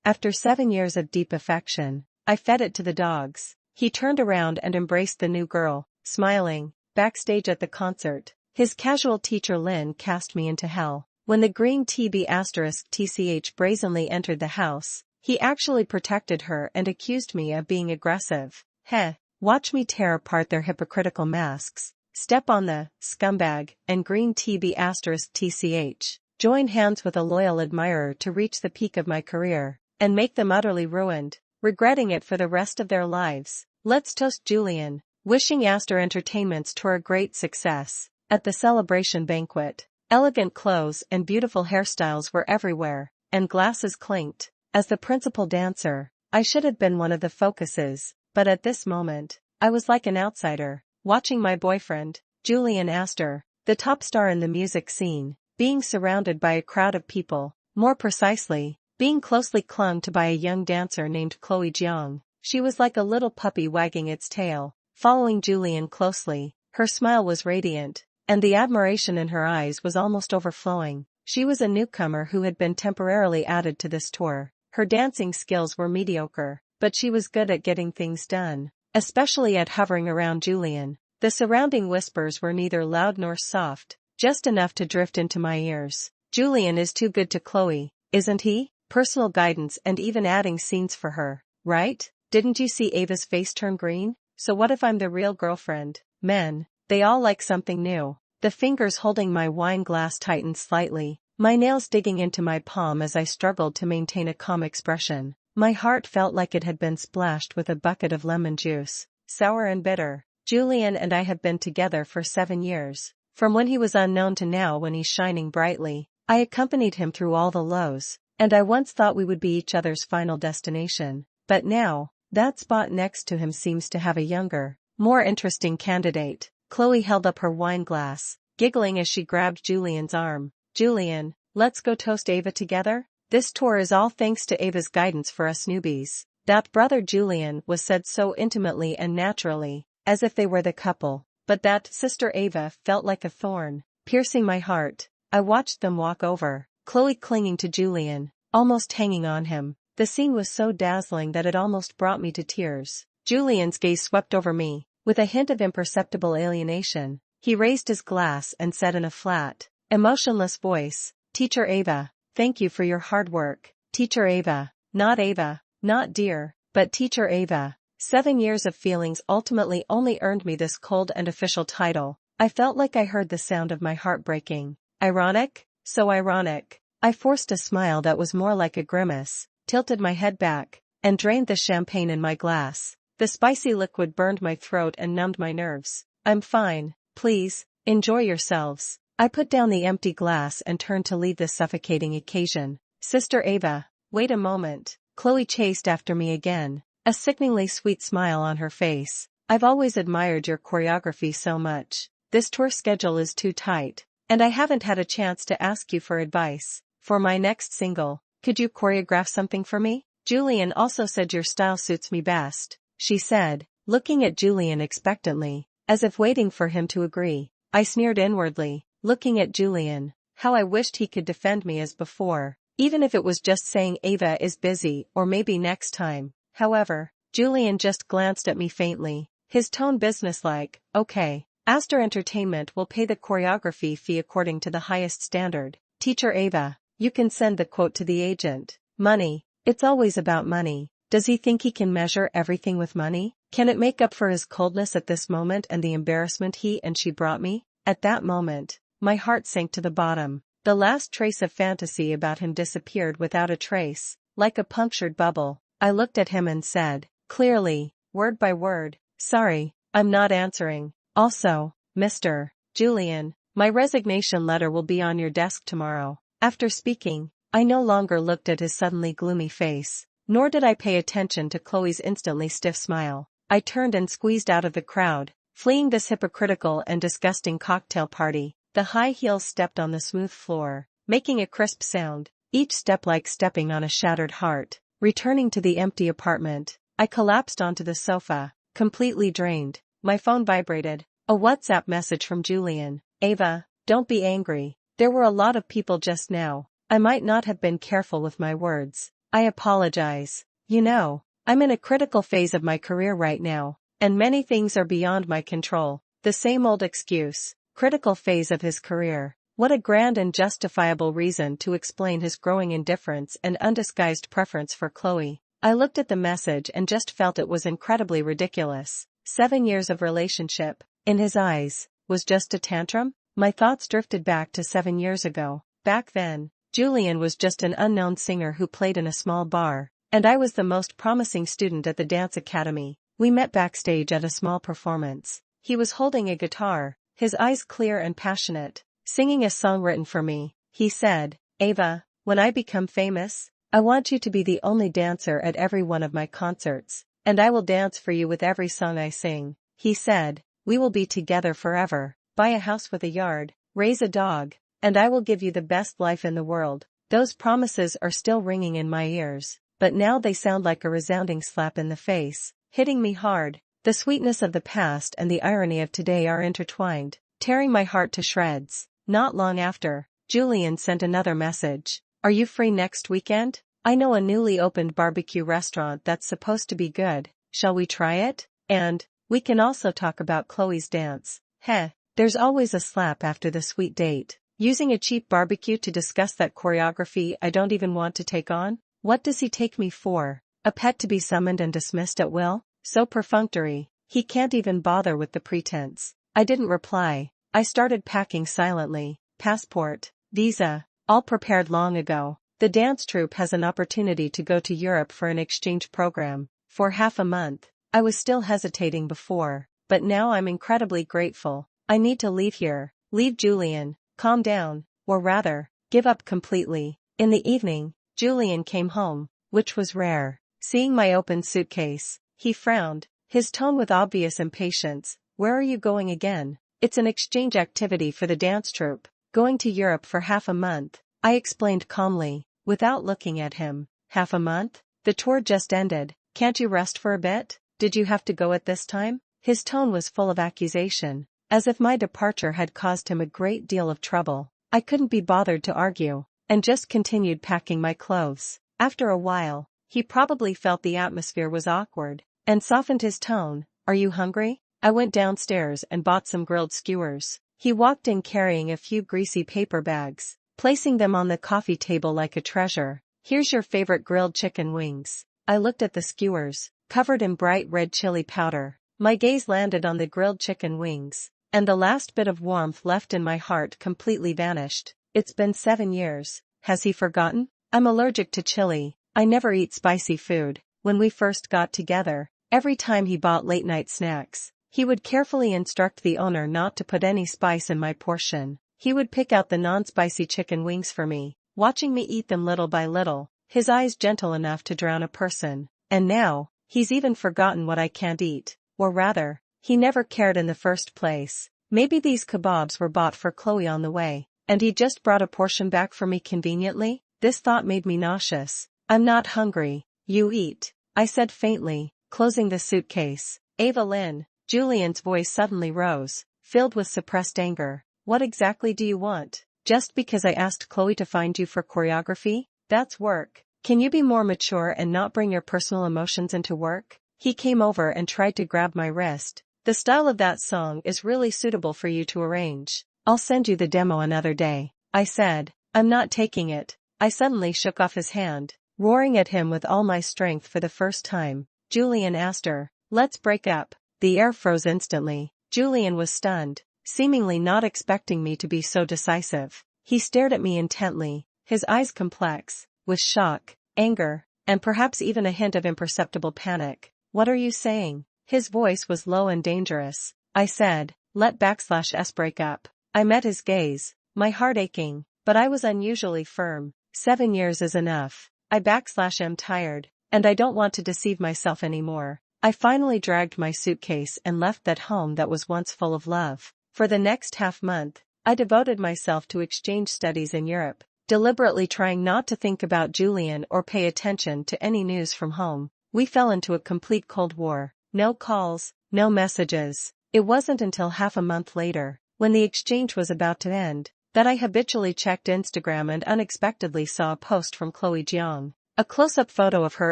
After 7 years of deep affection, I fed it to the dogs. He turned around and embraced the new girl, smiling. Backstage at the concert, his casual teacher Lynn cast me into hell. When the green TB*TCH brazenly entered the house, he actually protected her and accused me of being aggressive. Heh, watch me tear apart their hypocritical masks, step on the scumbag and green TB*TCH, join hands with a loyal admirer to reach the peak of my career, and make them utterly ruined, regretting it for the rest of their lives. Let's toast Julian. Wishing Astor Entertainment's tour a great success. At the celebration banquet, elegant clothes and beautiful hairstyles were everywhere, and glasses clinked. As the principal dancer, I should have been one of the focuses, but at this moment, I was like an outsider, watching my boyfriend, Julian Astor, the top star in the music scene, being surrounded by a crowd of people, more precisely, being closely clung to by a young dancer named Chloe Jiang. She was like a little puppy wagging its tail, following Julian closely. Her smile was radiant, and the admiration in her eyes was almost overflowing. She was a newcomer who had been temporarily added to this tour. Her dancing skills were mediocre, but she was good at getting things done, especially at hovering around Julian. The surrounding whispers were neither loud nor soft, just enough to drift into my ears. Julian is too good to Chloe, isn't he? Personal guidance and even adding scenes for her, right? Didn't you see Ava's face turn green? So what if I'm the real girlfriend? Men, they all like something new. The fingers holding my wine glass tightened slightly, my nails digging into my palm as I struggled to maintain a calm expression. My heart felt like it had been splashed with a bucket of lemon juice, sour and bitter. Julian and I have been together for 7 years. From when he was unknown to now when he's shining brightly. I accompanied him through all the lows, and I once thought we would be each other's final destination. But now, that spot next to him seems to have a younger, more interesting candidate. Chloe held up her wine glass, giggling as she grabbed Julian's arm. Julian, let's go toast Ava together? This tour is all thanks to Ava's guidance for us newbies. That brother Julian was said so intimately and naturally, as if they were the couple. But that sister Ava felt like a thorn, piercing my heart. I watched them walk over, Chloe clinging to Julian, almost hanging on him. The scene was so dazzling that it almost brought me to tears. Julian's gaze swept over me, with a hint of imperceptible alienation. He raised his glass and said in a flat, emotionless voice, Teacher Ava, thank you for your hard work. Teacher Ava, not Ava, not dear, but Teacher Ava. 7 years of feelings ultimately only earned me this cold and official title. I felt like I heard the sound of my heart breaking. Ironic? So ironic. I forced a smile that was more like a grimace, tilted my head back, and drained the champagne in my glass. The spicy liquid burned my throat and numbed my nerves. I'm fine, please, enjoy yourselves. I put down the empty glass and turned to leave this suffocating occasion. Sister Ava, wait a moment. Chloe chased after me again, a sickeningly sweet smile on her face. I've always admired your choreography so much. This tour schedule is too tight, and I haven't had a chance to ask you for advice. For my next single, could you choreograph something for me? Julian also said your style suits me best, she said, looking at Julian expectantly, as if waiting for him to agree. I sneered inwardly, looking at Julian. How I wished he could defend me as before, even if it was just saying Ava is busy or maybe next time. However, Julian just glanced at me faintly, his tone businesslike. Okay, Astor Entertainment will pay the choreography fee according to the highest standard. Teacher Ava, you can send the quote to the agent. Money, it's always about money. Does he think he can measure everything with money? Can it make up for his coldness at this moment and the embarrassment he and she brought me? At that moment, my heart sank to the bottom. The last trace of fantasy about him disappeared without a trace, like a punctured bubble. I looked at him and said, clearly, word by word, sorry, I'm not answering. Also, Mr. Julian, my resignation letter will be on your desk tomorrow. After speaking, I no longer looked at his suddenly gloomy face, nor did I pay attention to Chloe's instantly stiff smile. I turned and squeezed out of the crowd, fleeing this hypocritical and disgusting cocktail party. The high heels stepped on the smooth floor, making a crisp sound, each step like stepping on a shattered heart. Returning to the empty apartment, I collapsed onto the sofa, completely drained. My phone vibrated. A WhatsApp message from Julian. Ava, don't be angry. There were a lot of people just now. I might not have been careful with my words. I apologize. You know, I'm in a critical phase of my career right now, and many things are beyond my control. The same old excuse. Critical phase of his career. What a grand and justifiable reason to explain his growing indifference and undisguised preference for Chloe. I looked at the message and just felt it was incredibly ridiculous. 7 years of relationship, in his eyes, was just a tantrum? My thoughts drifted back to 7 years ago. Back then, Julian was just an unknown singer who played in a small bar, and I was the most promising student at the dance academy. We met backstage at a small performance. He was holding a guitar, his eyes clear and passionate, singing a song written for me. He said, "Ava, when I become famous, I want you to be the only dancer at every one of my concerts, and I will dance for you with every song I sing." He said, "We will be together forever, buy a house with a yard, raise a dog, and I will give you the best life in the world." Those promises are still ringing in my ears, but now they sound like a resounding slap in the face, hitting me hard. The sweetness of the past and the irony of today are intertwined, tearing my heart to shreds. Not long after, Julian sent another message. "Are you free next weekend? I know a newly opened barbecue restaurant that's supposed to be good. Shall we try it? And we can also talk about Chloe's dance." Heh, there's always a slap after the sweet date. Using a cheap barbecue to discuss that choreography I don't even want to take on? What does he take me for? A pet to be summoned and dismissed at will? So perfunctory, he can't even bother with the pretense. I didn't reply. I started packing silently. Passport, visa, all prepared long ago. The dance troupe has an opportunity to go to Europe for an exchange program, for half a month. I was still hesitating before, but now I'm incredibly grateful. I need to leave here, leave Julian, calm down, or rather, give up completely. In the evening, Julian came home, which was rare. Seeing my open suitcase, he frowned, his tone with obvious impatience. "Where are you going again?" "It's an exchange activity for the dance troupe, going to Europe for half a month," I explained calmly, without looking at him. "Half a month? The tour just ended, can't you rest for a bit? Did you have to go at this time?" His tone was full of accusation, as if my departure had caused him a great deal of trouble. I couldn't be bothered to argue, and just continued packing my clothes. After a while, he probably felt the atmosphere was awkward, and softened his tone. "Are you hungry?" I went downstairs and bought some grilled skewers. He walked in carrying a few greasy paper bags, placing them on the coffee table like a treasure. "Here's your favorite grilled chicken wings." I looked at the skewers, covered in bright red chili powder. My gaze landed on the grilled chicken wings, and the last bit of warmth left in my heart completely vanished. It's been 7 years. Has he forgotten? I'm allergic to chili. I never eat spicy food. When we first got together, every time he bought late-night snacks, he would carefully instruct the owner not to put any spice in my portion. He would pick out the non-spicy chicken wings for me, watching me eat them little by little, his eyes gentle enough to drown a person. And now, he's even forgotten what I can't eat. Or rather, he never cared in the first place. Maybe these kebabs were bought for Chloe on the way, and he just brought a portion back for me conveniently? This thought made me nauseous. "I'm not hungry. You eat," I said faintly, closing the suitcase. "Ava Lynn." Julian's voice suddenly rose, filled with suppressed anger. "What exactly do you want? Just because I asked Chloe to find you for choreography? That's work. Can you be more mature and not bring your personal emotions into work?" He came over and tried to grab my wrist. "The style of that song is really suitable for you to arrange. I'll send you the demo another day," I said. "I'm not taking it." I suddenly shook off his hand, roaring at him with all my strength for the first time. "Julian Astor, let's break up." The air froze instantly. Julian was stunned, seemingly not expecting me to be so decisive. He stared at me intently, his eyes complex, with shock, anger, and perhaps even a hint of imperceptible panic. "What are you saying?" His voice was low and dangerous. I said, "Let us break up." I met his gaze, my heart aching, but I was unusually firm. 7 years is enough. I'm tired, and I don't want to deceive myself anymore. I finally dragged my suitcase and left that home that was once full of love. For the next half-month, I devoted myself to exchange studies in Europe, deliberately trying not to think about Julian or pay attention to any news from home. We fell into a complete cold war. No calls, no messages. It wasn't until half a month later, when the exchange was about to end, that I habitually checked Instagram and unexpectedly saw a post from Chloe Jeong. A close-up photo of her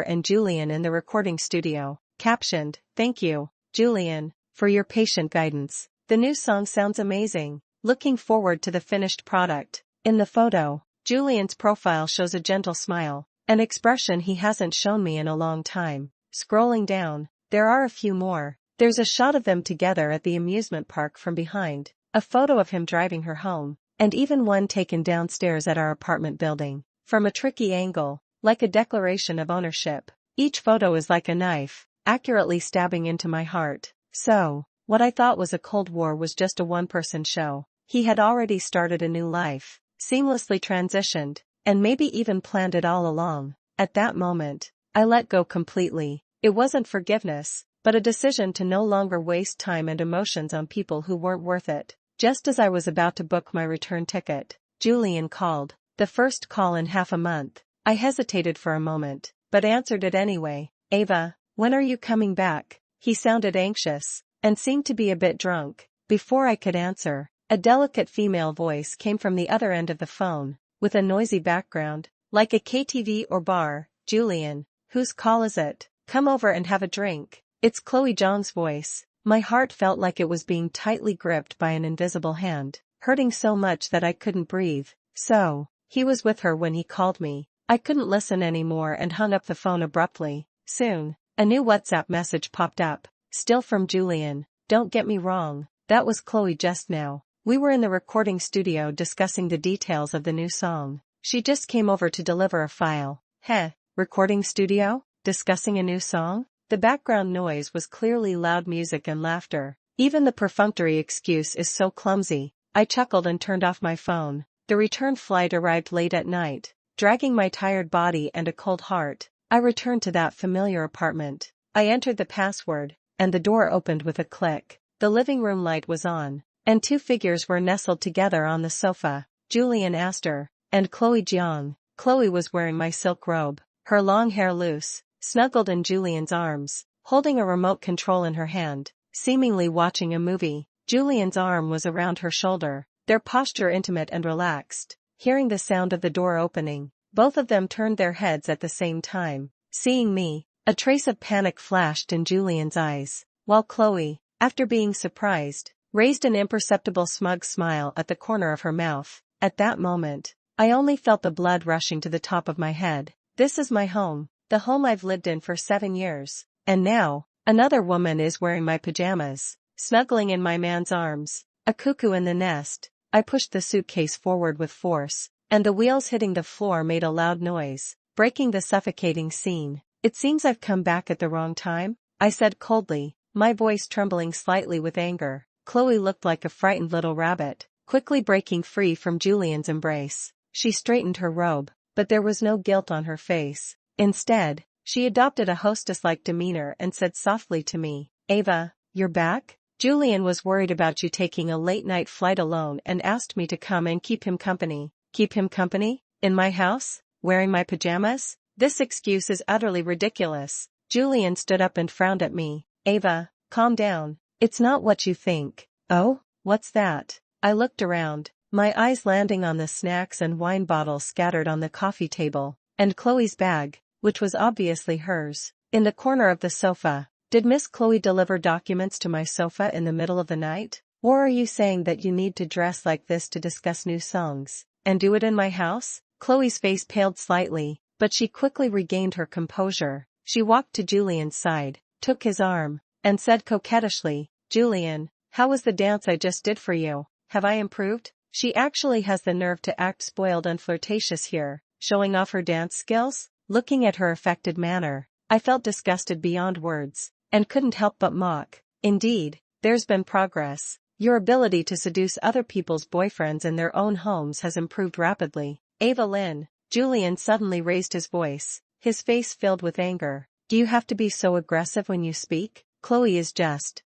and Julian in the recording studio, captioned, "Thank you, Julian, for your patient guidance. The new song sounds amazing. Looking forward to the finished product." In the photo, Julian's profile shows a gentle smile, an expression he hasn't shown me in a long time. Scrolling down, there are a few more. There's a shot of them together at the amusement park from behind, a photo of him driving her home, and even one taken downstairs at our apartment building, from a tricky angle, like a declaration of ownership. Each photo is like a knife, accurately stabbing into my heart. So, what I thought was a Cold War was just a one-person show. He had already started a new life, seamlessly transitioned, and maybe even planned it all along. At that moment, I let go completely. It wasn't forgiveness, but a decision to no longer waste time and emotions on people who weren't worth it. Just as I was about to book my return ticket, Julian called. The first call in half a month. I hesitated for a moment, but answered it anyway. "Ava, when are you coming back?" He sounded anxious, and seemed to be a bit drunk. Before I could answer, a delicate female voice came from the other end of the phone, with a noisy background, like a KTV or bar. "Julian, whose call is it? Come over and have a drink." It's Chloe Zhang's voice. My heart felt like it was being tightly gripped by an invisible hand, hurting so much that I couldn't breathe. So, he was with her when he called me. I couldn't listen anymore and hung up the phone abruptly. Soon, a new WhatsApp message popped up, still from Julian. "Don't get me wrong, that was Chloe just now. We were in the recording studio discussing the details of the new song. She just came over to deliver a file." Heh, recording studio? Discussing a new song? The background noise was clearly loud music and laughter. Even the perfunctory excuse is so clumsy. I chuckled and turned off my phone. The return flight arrived late at night. Dragging my tired body and a cold heart, I returned to that familiar apartment. I entered the password, and the door opened with a click. The living room light was on, and two figures were nestled together on the sofa. Julian Astor and Chloe Jiang. Chloe was wearing my silk robe, her long hair loose, snuggled in Julian's arms, holding a remote control in her hand, seemingly watching a movie. Julian's arm was around her shoulder, their posture intimate and relaxed. Hearing the sound of the door opening, both of them turned their heads at the same time. Seeing me, a trace of panic flashed in Julian's eyes, while Chloe, after being surprised, raised an imperceptible smug smile at the corner of her mouth. At that moment, I only felt the blood rushing to the top of my head. This is my home, the home I've lived in for 7 years, and now, another woman is wearing my pajamas, snuggling in my man's arms, a cuckoo in the nest. I pushed the suitcase forward with force, and the wheels hitting the floor made a loud noise, breaking the suffocating scene. "It seems I've come back at the wrong time," I said coldly, my voice trembling slightly with anger. Chloe looked like a frightened little rabbit, quickly breaking free from Julian's embrace. She straightened her robe, but there was no guilt on her face. Instead, she adopted a hostess-like demeanor and said softly to me, "Ava, you're back? Julian was worried about you taking a late-night flight alone and asked me to come and keep him company." Keep him company? In my house? Wearing my pajamas? This excuse is utterly ridiculous. Julian stood up and frowned at me. "Ava, calm down. It's not what you think." "Oh, what's that?" I looked around, my eyes landing on the snacks and wine bottles scattered on the coffee table, and Chloe's bag, which was obviously hers, in the corner of the sofa. Did Miss Chloe deliver documents to my sofa in the middle of the night? Or are you saying that you need to dress like this to discuss new songs, and do it in my house? Chloe's face paled slightly, but she quickly regained her composure. She walked to Julian's side, took his arm, and said coquettishly, "Julian, how was the dance I just did for you? Have I improved?" She actually has the nerve to act spoiled and flirtatious here, showing off her dance skills? Looking at her affected manner, I felt disgusted beyond words, and couldn't help but mock. "Indeed, there's been progress. Your ability to seduce other people's boyfriends in their own homes has improved rapidly." "Ava Lynn," Julian suddenly raised his voice, his face filled with anger. "Do you have to be so aggressive when you speak? Chloe is just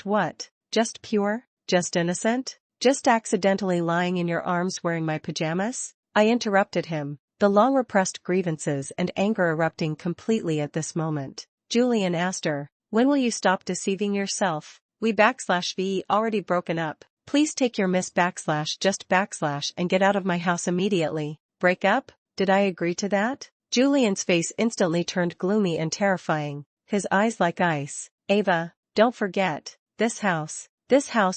what? Just pure? Just innocent? Just accidentally lying in your arms wearing my pajamas?" I interrupted him, the long repressed grievances and anger erupting completely at this moment. "Julian Astor, when will you stop deceiving yourself? We /V already broken up. Please take your miss /just/ and get out of my house immediately." "Break up? Did I agree to that?" Julian's face instantly turned gloomy and terrifying, his eyes like ice. Ava, don't forget, this house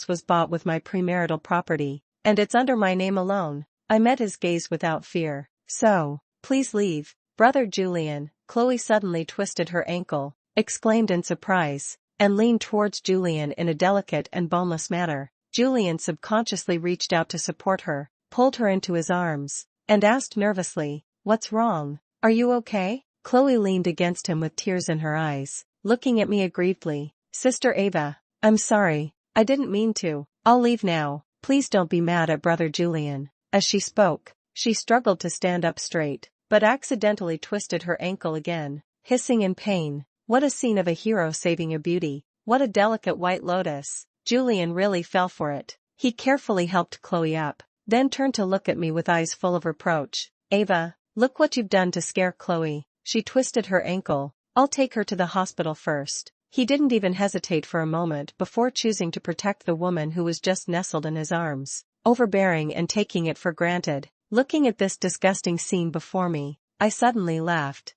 was bought with my premarital property, and it's under my name alone. I met his gaze without fear. So, please leave, brother Julian. Chloe suddenly twisted her ankle, exclaimed in surprise, and leaned towards Julian in a delicate and boneless manner. Julian subconsciously reached out to support her, pulled her into his arms, and asked nervously, "What's wrong? Are you okay?" Chloe leaned against him with tears in her eyes, looking at me aggrievedly. "Sister Ava, I'm sorry, I didn't mean to. I'll leave now. Please don't be mad at brother Julian." As she spoke, she struggled to stand up straight, but accidentally twisted her ankle again, hissing in pain. What a scene of a hero saving a beauty. What a delicate white lotus. Julian really fell for it. He carefully helped Chloe up, then turned to look at me with eyes full of reproach. "Ava, look what you've done to scare Chloe. She twisted her ankle. I'll take her to the hospital first." He didn't even hesitate for a moment before choosing to protect the woman who was just nestled in his arms, overbearing and taking it for granted. Looking at this disgusting scene before me, I suddenly laughed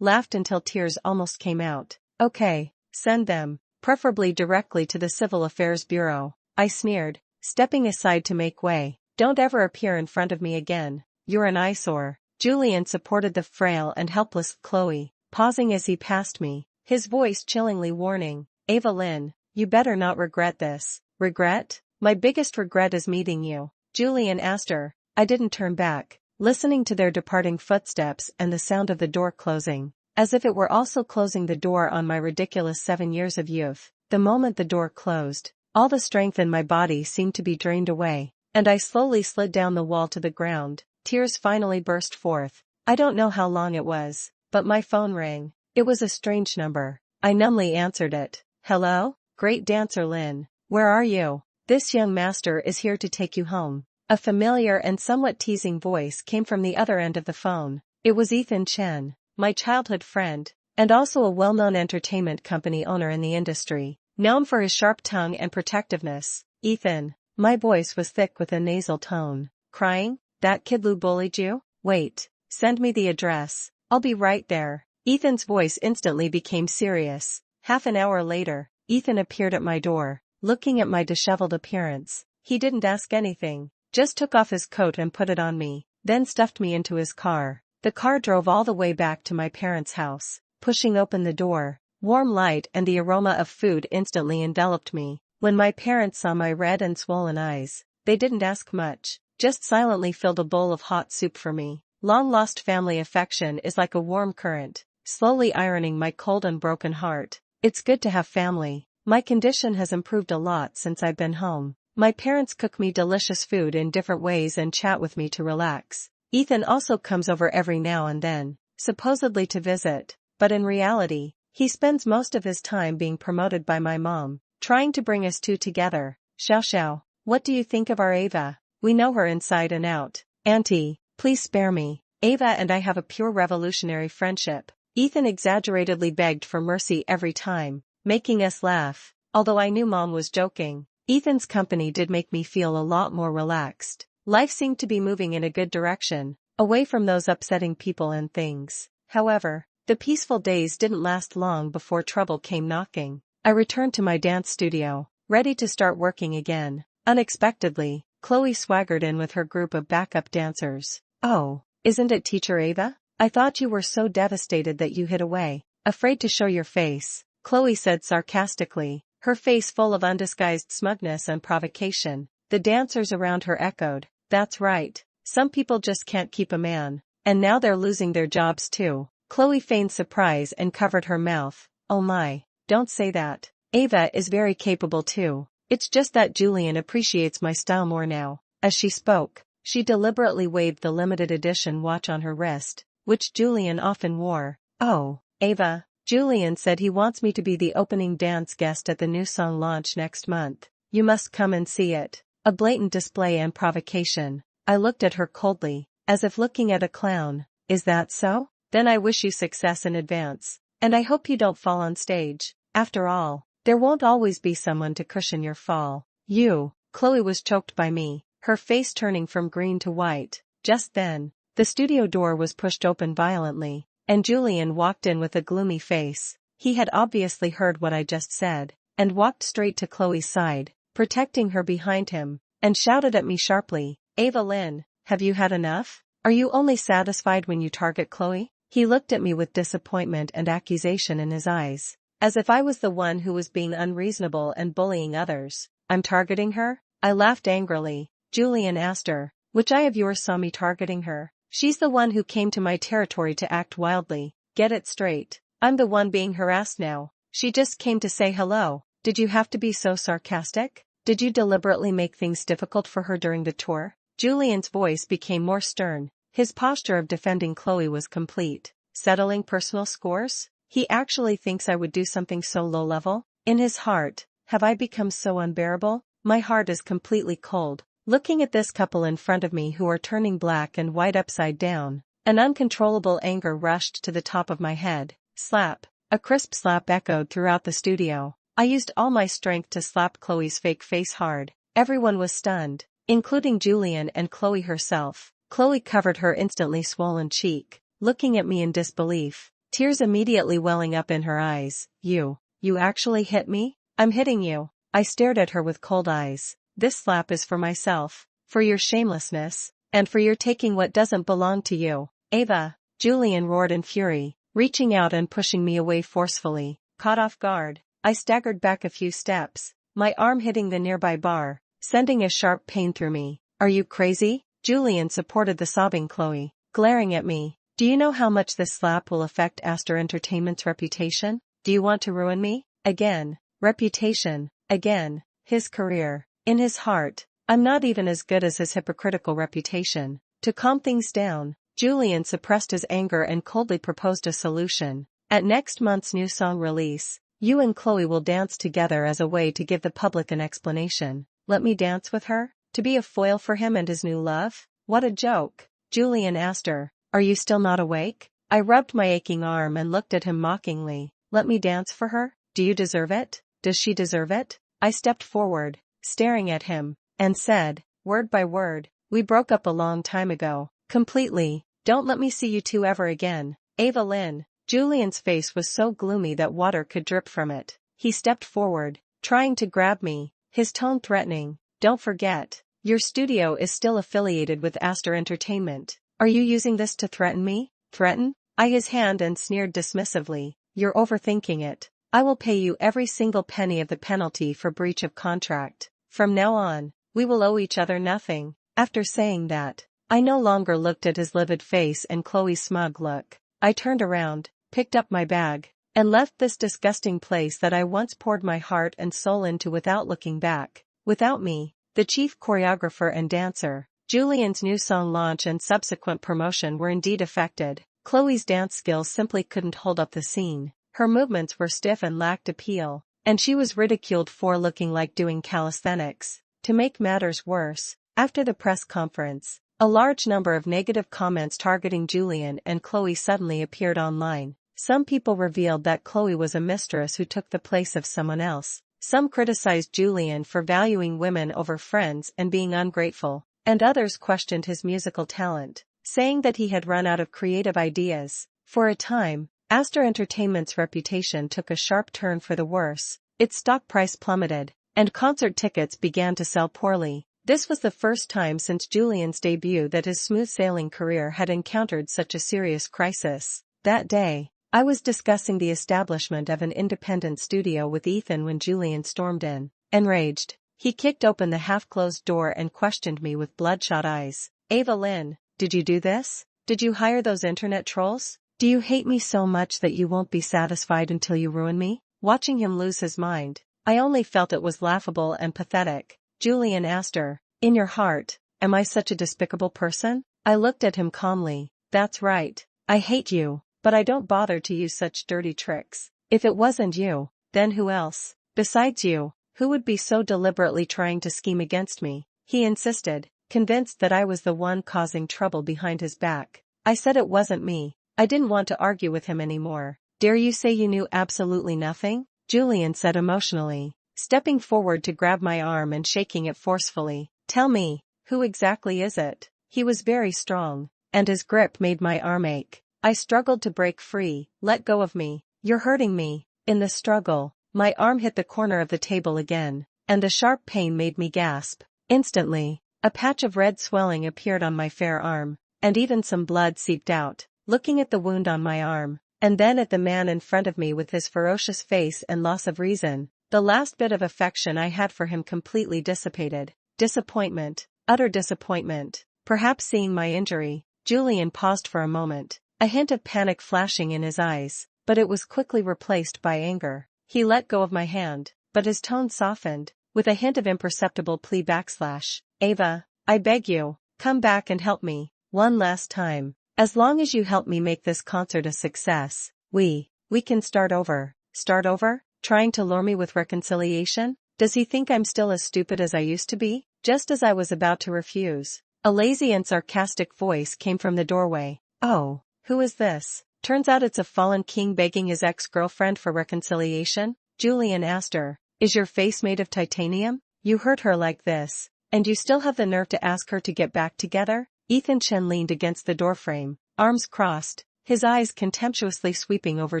until tears almost came out. "Okay, send them, preferably directly to the Civil Affairs Bureau," I sneered, stepping aside to make way. "Don't ever appear in front of me again. You're an eyesore." Julian supported the frail and helpless Chloe, pausing as he passed me, his voice chillingly warning, "Ava Lynn, you better not regret this." "Regret? My biggest regret is meeting you," Julian asked her. I didn't turn back, listening to their departing footsteps and the sound of the door closing, as if it were also closing the door on my ridiculous 7 years of youth. The moment the door closed, all the strength in my body seemed to be drained away, and I slowly slid down the wall to the ground. Tears finally burst forth. I don't know how long it was, but my phone rang. It was a strange number. I numbly answered it. "Hello? Great dancer Lynn. Where are you? This young master is here to take you home." A familiar and somewhat teasing voice came from the other end of the phone. It was Ethan Chen, my childhood friend, and also a well-known entertainment company owner in the industry, known for his sharp tongue and protectiveness. "Ethan." My voice was thick with a nasal tone. "Crying? That kid Lou bullied you? Wait, send me the address. I'll be right there." Ethan's voice instantly became serious. Half an hour later, Ethan appeared at my door, looking at my disheveled appearance. He didn't ask anything, just took off his coat and put it on me, then stuffed me into his car. The car drove all the way back to my parents' house. Pushing open the door, warm light and the aroma of food instantly enveloped me. When my parents saw my red and swollen eyes, they didn't ask much, just silently filled a bowl of hot soup for me. Long-lost family affection is like a warm current, slowly ironing my cold and broken heart. It's good to have family. My condition has improved a lot since I've been home. My parents cook me delicious food in different ways and chat with me to relax. Ethan also comes over every now and then, supposedly to visit, but in reality, he spends most of his time being promoted by my mom, trying to bring us two together. Xiao Xiao, what do you think of our Ava? We know her inside and out. Auntie, please spare me. Ava and I have a pure revolutionary friendship. Ethan exaggeratedly begged for mercy every time, making us laugh. Although I knew Mom was joking, Ethan's company did make me feel a lot more relaxed. Life seemed to be moving in a good direction, away from those upsetting people and things. However, the peaceful days didn't last long before trouble came knocking. I returned to my dance studio, ready to start working again. Unexpectedly, Chloe swaggered in with her group of backup dancers. "Oh, isn't it Teacher Ava? I thought you were so devastated that you hid away, afraid to show your face," Chloe said sarcastically, her face full of undisguised smugness and provocation. The dancers around her echoed, "That's right, some people just can't keep a man, and now they're losing their jobs too." Chloe feigned surprise and covered her mouth. "Oh my, don't say that. Ava is very capable too. It's just that Julian appreciates my style more now." As she spoke, she deliberately waved the limited edition watch on her wrist, which Julian often wore. "Oh, Ava, Julian said he wants me to be the opening dance guest at the new song launch next month. You must come and see it." A blatant display and provocation. I looked at her coldly, as if looking at a clown. "Is that so? Then I wish you success in advance, and I hope you don't fall on stage. After all, there won't always be someone to cushion your fall." "You." Chloe was choked by me, her face turning from green to white. Just then, the studio door was pushed open violently, and Julian walked in with a gloomy face. He had obviously heard what I just said, and walked straight to Chloe's side, protecting her behind him, and shouted at me sharply, "Ava Lynn, have you had enough? Are you only satisfied when you target Chloe?" He looked at me with disappointment and accusation in his eyes, as if I was the one who was being unreasonable and bullying others. "I'm targeting her?" I laughed angrily. Julian asked her, "Which eye of yours saw me targeting her? She's the one who came to my territory to act wildly. Get it straight. I'm the one being harassed now. She just came to say hello." Did you have to be so sarcastic? Did you deliberately make things difficult for her during the tour? Julian's voice became more stern. His posture of defending Chloe was complete. Settling personal scores? He actually thinks I would do something so low-level? In his heart, have I become so unbearable? My heart is completely cold. Looking at this couple in front of me who are turning black and white upside down, an uncontrollable anger rushed to the top of my head. Slap. A crisp slap echoed throughout the studio. I used all my strength to slap Chloe's fake face hard. Everyone was stunned, including Julian and Chloe herself. Chloe covered her instantly swollen cheek, looking at me in disbelief, tears immediately welling up in her eyes. You actually hit me? I'm hitting you." I stared at her with cold eyes. "This slap is for myself, for your shamelessness, and for your taking what doesn't belong to you." "Ava!" Julian roared in fury, reaching out and pushing me away forcefully. Caught off guard, I staggered back a few steps, my arm hitting the nearby bar, sending a sharp pain through me. "Are you crazy?" Julian supported the sobbing Chloe, glaring at me. "Do you know how much this slap will affect Astor Entertainment's reputation? Do you want to ruin me? Again. Reputation. Again. His career. In his heart, I'm not even as good as his hypocritical reputation." To calm things down, Julian suppressed his anger and coldly proposed a solution. "At next month's new song release, you and Chloe will dance together as a way to give the public an explanation." Let me dance with her? To be a foil for him and his new love? What a joke. Julian asked her, "Are you still not awake?" I rubbed my aching arm and looked at him mockingly. "Let me dance for her? Do you deserve it? Does she deserve it?" I stepped forward, staring at him, and said, word by word, "We broke up a long time ago. Completely. Don't let me see you two ever again. Ava Lynn." Julian's face was so gloomy that water could drip from it. He stepped forward, trying to grab me, his tone threatening. "Don't forget, your studio is still affiliated with Astor Entertainment. Are you using this to threaten me?" "Threaten?" I his hand and sneered dismissively. "You're overthinking it. I will pay you every single penny of the penalty for breach of contract. From now on, we will owe each other nothing." After saying that, I no longer looked at his livid face and Chloe's smug look. I turned around, picked up my bag, and left this disgusting place that I once poured my heart and soul into without looking back. Without me, the chief choreographer and dancer, Julian's new song launch and subsequent promotion were indeed affected. Chloe's dance skills simply couldn't hold up the scene. Her movements were stiff and lacked appeal, and she was ridiculed for looking like doing calisthenics. To make matters worse, after the press conference, a large number of negative comments targeting Julian and Chloe suddenly appeared online. Some people revealed that Chloe was a mistress who took the place of someone else. Some criticized Julian for valuing women over friends and being ungrateful, and others questioned his musical talent, saying that he had run out of creative ideas. For a time, Astor Entertainment's reputation took a sharp turn for the worse. Its stock price plummeted, and concert tickets began to sell poorly. This was the first time since Julian's debut that his smooth-sailing career had encountered such a serious crisis. That day, I was discussing the establishment of an independent studio with Ethan when Julian stormed in. Enraged, he kicked open the half-closed door and questioned me with bloodshot eyes. "Ava Lynn, did you do this? Did you hire those internet trolls? Do you hate me so much that you won't be satisfied until you ruin me?" Watching him lose his mind, I only felt it was laughable and pathetic. Julian asked her, "In your heart, am I such a despicable person?" I looked at him calmly. "That's right. I hate you, but I don't bother to use such dirty tricks. If it wasn't you, then who else? Besides you, who would be so deliberately trying to scheme against me?" He insisted, convinced that I was the one causing trouble behind his back. I said it wasn't me. I didn't want to argue with him anymore. "Dare you say you knew absolutely nothing?" Julian said emotionally, stepping forward to grab my arm and shaking it forcefully. "Tell me, who exactly is it?" He was very strong, and his grip made my arm ache. I struggled to break free. Let go of me. You're hurting me. In the struggle, my arm hit the corner of the table again, and the sharp pain made me gasp. Instantly, a patch of red swelling appeared on my fair arm, and even some blood seeped out. Looking at the wound on my arm, and then at the man in front of me with his ferocious face and loss of reason, the last bit of affection I had for him completely dissipated. Disappointment, utter disappointment. Perhaps seeing my injury, Julian paused for a moment, a hint of panic flashing in his eyes, but it was quickly replaced by anger. He let go of my hand, but his tone softened, with a hint of imperceptible plea / Ava, I beg you, come back and help me, one last time. As long as you help me make this concert a success, we can start over. Start over? Trying to lure me with reconciliation? Does he think I'm still as stupid as I used to be? Just as I was about to refuse, a lazy and sarcastic voice came from the doorway. Oh, who is this? Turns out it's a fallen king begging his ex-girlfriend for reconciliation? Julian asked her. Is your face made of titanium? You hurt her like this, and you still have the nerve to ask her to get back together? Ethan Chen leaned against the doorframe, arms crossed, his eyes contemptuously sweeping over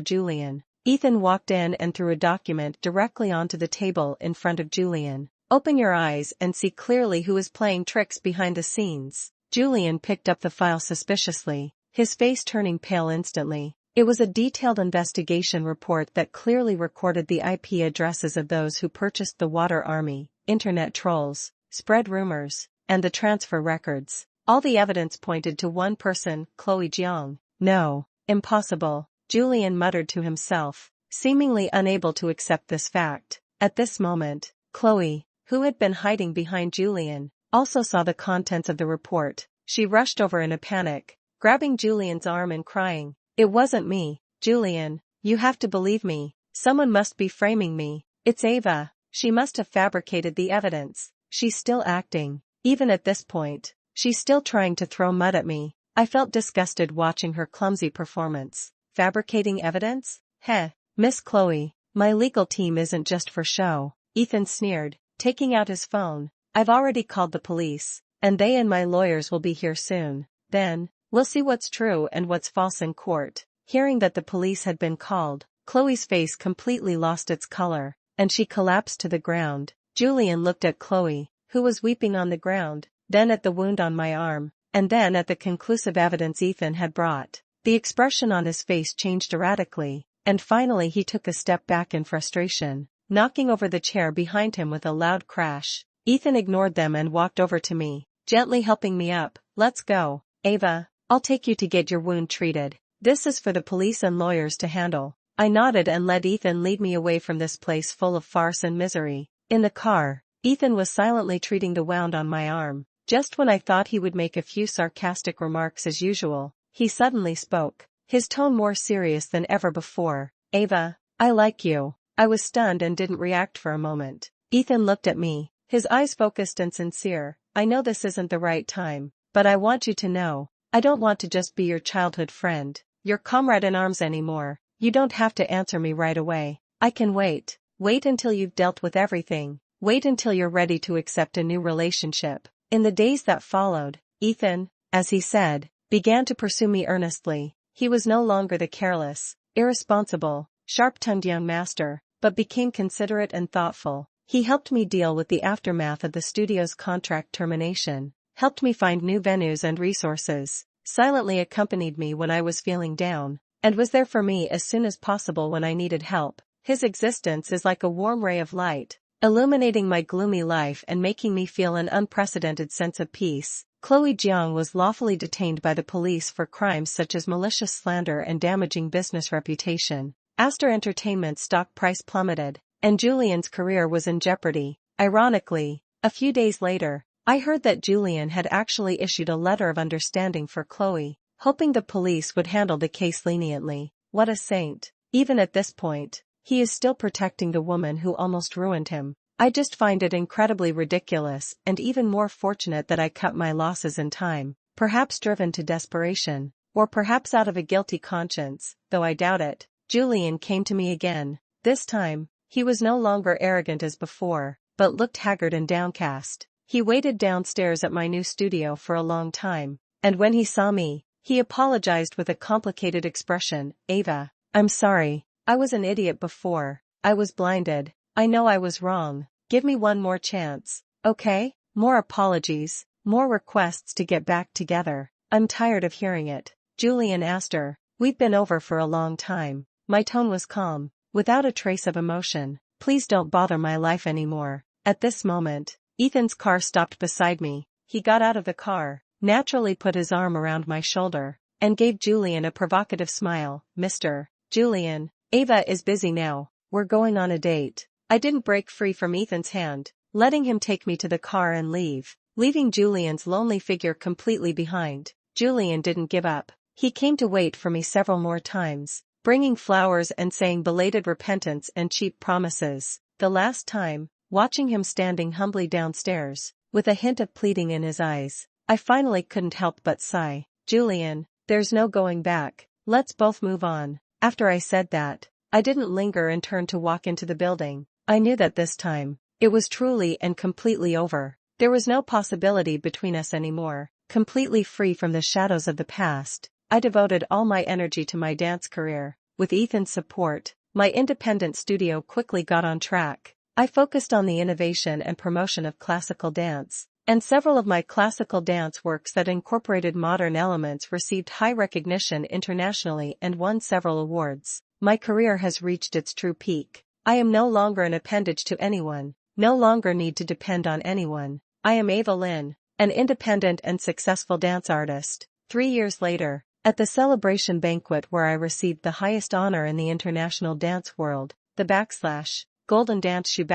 Julian. Ethan walked in and threw a document directly onto the table in front of Julian. Open your eyes and see clearly who is playing tricks behind the scenes. Julian picked up the file suspiciously, his face turning pale instantly. It was a detailed investigation report that clearly recorded the IP addresses of those who purchased the Water Army, internet trolls, spread rumors, and the transfer records. All the evidence pointed to one person, Chloe Jiang. No, impossible, Julian muttered to himself, seemingly unable to accept this fact. At this moment, Chloe, who had been hiding behind Julian, also saw the contents of the report. She rushed over in a panic, grabbing Julian's arm and crying, "It wasn't me, Julian, you have to believe me, someone must be framing me, it's Ava, she must have fabricated the evidence, she's still acting, even at this point. She's still trying to throw mud at me." I felt disgusted watching her clumsy performance. Fabricating evidence? Heh, Miss Chloe, my legal team isn't just for show, Ethan sneered, taking out his phone. I've already called the police, and they and my lawyers will be here soon. Then, we'll see what's true and what's false in court. Hearing that the police had been called, Chloe's face completely lost its color, and she collapsed to the ground. Julian looked at Chloe, who was weeping on the ground, then at the wound on my arm, and then at the conclusive evidence Ethan had brought. The expression on his face changed erratically, and finally he took a step back in frustration, knocking over the chair behind him with a loud crash. Ethan ignored them and walked over to me, gently helping me up. Let's go, Ava, I'll take you to get your wound treated. This is for the police and lawyers to handle. I nodded and let Ethan lead me away from this place full of farce and misery. In the car, Ethan was silently treating the wound on my arm. Just when I thought he would make a few sarcastic remarks as usual, he suddenly spoke, his tone more serious than ever before. Ava, I like you. I was stunned and didn't react for a moment. Ethan looked at me, his eyes focused and sincere. I know this isn't the right time, but I want you to know, I don't want to just be your childhood friend, your comrade in arms anymore. You don't have to answer me right away. I can wait. Wait until you've dealt with everything. Wait until you're ready to accept a new relationship. In the days that followed, Ethan, as he said, began to pursue me earnestly. He was no longer the careless, irresponsible, sharp-tongued young master, but became considerate and thoughtful. He helped me deal with the aftermath of the studio's contract termination, helped me find new venues and resources, silently accompanied me when I was feeling down, and was there for me as soon as possible when I needed help. His existence is like a warm ray of light, illuminating my gloomy life and making me feel an unprecedented sense of peace. Chloe Jiang was lawfully detained by the police for crimes such as malicious slander and damaging business reputation. Astor Entertainment's stock price plummeted, and Julian's career was in jeopardy. Ironically, a few days later, I heard that Julian had actually issued a letter of understanding for Chloe, hoping the police would handle the case leniently. What a saint. Even at this point, he is still protecting the woman who almost ruined him. I just find it incredibly ridiculous and even more fortunate that I cut my losses in time, perhaps driven to desperation, or perhaps out of a guilty conscience, though I doubt it. Julian came to me again. This time, he was no longer arrogant as before, but looked haggard and downcast. He waited downstairs at my new studio for a long time, and when he saw me, He apologized with a complicated expression. Ava, I'm sorry. I was an idiot before. I was blinded. I know I was wrong. Give me one more chance. Okay? More apologies. More requests to get back together. I'm tired of hearing it. Julian asked her. We've been over for a long time. My tone was calm, without a trace of emotion. Please don't bother my life anymore. At this moment, Ethan's car stopped beside me. He got out of the car, naturally put his arm around my shoulder, and gave Julian a provocative smile. Mr. Julian, Ava is busy now. We're going on a date. I didn't break free from Ethan's hand, letting him take me to the car and leave, leaving Julian's lonely figure completely behind. Julian didn't give up. He came to wait for me several more times, bringing flowers and saying belated repentance and cheap promises. The last time, watching him standing humbly downstairs, with a hint of pleading in his eyes, I finally couldn't help but sigh. Julian, there's no going back. Let's both move on. After I said that, I didn't linger and turned to walk into the building. I knew that this time, it was truly and completely over. There was no possibility between us anymore. Completely free from the shadows of the past, I devoted all my energy to my dance career. With Ethan's support, my independent studio quickly got on track. I focused on the innovation and promotion of classical dance, and several of my classical dance works that incorporated modern elements received high recognition internationally and won several awards. My career has reached its true peak. I am no longer an appendage to anyone, no longer need to depend on anyone. I am Ava Lynn, an independent and successful dance artist. 3 years later, at the celebration banquet where I received the highest honor in the international dance world, the Golden Dance Shoe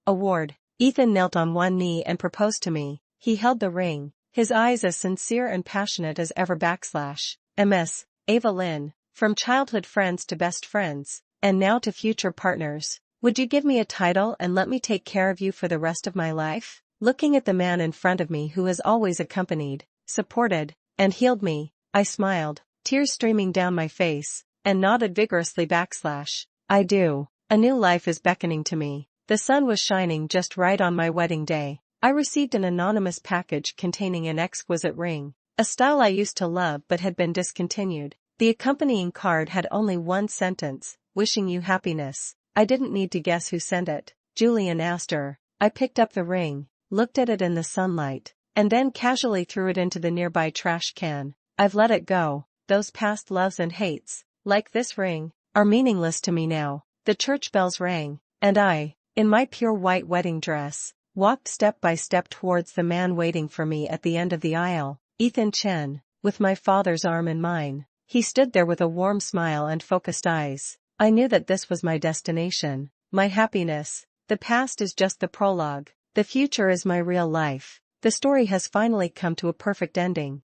Award, Ethan knelt on one knee and proposed to me. He held the ring, his eyes as sincere and passionate as ever. MS, Ava Lynn, from childhood friends to best friends, and now to future partners. Would you give me a title and let me take care of you for the rest of my life? Looking at the man in front of me who has always accompanied, supported, and healed me, I smiled, tears streaming down my face, and nodded vigorously. I do. A new life is beckoning to me. The sun was shining just right on my wedding day. I received an anonymous package containing an exquisite ring, a style I used to love but had been discontinued. The accompanying card had only one sentence, wishing you happiness. I didn't need to guess who sent it. Julian asked her. I picked up the ring, looked at it in the sunlight, and then casually threw it into the nearby trash can. I've let it go. Those past loves and hates, like this ring, are meaningless to me now. The church bells rang, and I, in my pure white wedding dress, walked step by step towards the man waiting for me at the end of the aisle, Ethan Chen, with my father's arm in mine. He stood there with a warm smile and focused eyes. I knew that this was my destination, my happiness. The past is just the prologue. The future is my real life. The story has finally come to a perfect ending.